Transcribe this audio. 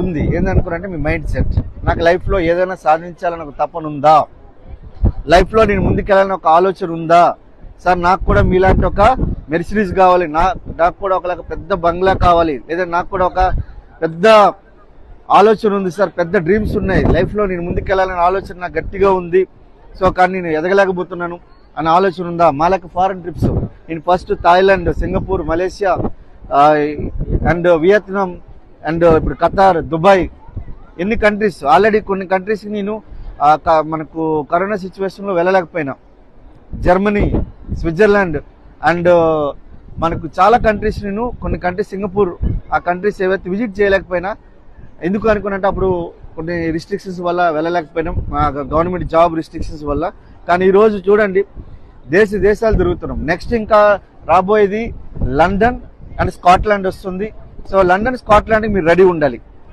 ఉంది ఏందనుకున్నారంటే మీ mind set. నాకు లైఫ్లో ఏదైనా సాధించాలని ఒక తపన ఉందా, లైఫ్లో నేను ముందుకెళ్ళాలని ఒక ఆలోచన ఉందా, సార్ నాకు కూడా మీలాంటి ఒక మెర్సిడీస్ కావాలి, నాకు కూడా ఒక పెద్ద బంగ్లా కావాలి, లేదా నాకు కూడా ఒక పెద్ద ఆలోచన ఉంది సార్, పెద్ద డ్రీమ్స్ ఉన్నాయి లైఫ్లో, నేను ముందుకెళ్ళాలనే ఆలోచన నాకు గట్టిగా ఉంది. సో కానీ నేను ఎదగలేకపోతున్నాను అనే ఆలోచన ఉందా? మాలకు ఫారెన్ ట్రిప్స్ నేను first Thailand, Singapore, Malaysia and Vietnam and ఇప్పుడు ఖతార్, దుబాయ్, ఎన్ని కంట్రీస్ ఆల్రెడీ కొన్ని కంట్రీస్కి నేను మనకు కరోనా సిచ్యువేషన్లో వెళ్ళలేకపోయినా, జర్మనీ, స్విట్జర్లాండ్ అండ్ మనకు చాలా కంట్రీస్ నేను కొన్ని కంట్రీస్, సింగపూర్, ఆ కంట్రీస్ ఏవైతే విజిట్ చేయలేకపోయినా. ఎందుకు అనుకున్నట్టు అప్పుడు కొన్ని రిస్ట్రిక్షన్స్ వల్ల వెళ్ళలేకపోయినాం, గవర్నమెంట్ జాబ్ రిస్ట్రిక్షన్స్ వల్ల. కానీ ఈరోజు చూడండి దేశాలు తిరుగుతున్నాం. నెక్స్ట్ ఇంకా రాబోయేది లండన్ అండ్ స్కాట్లాండ్ వస్తుంది. సో లండన్, స్కాట్లాండ్కి మీరు రెడీ ఉండాలి.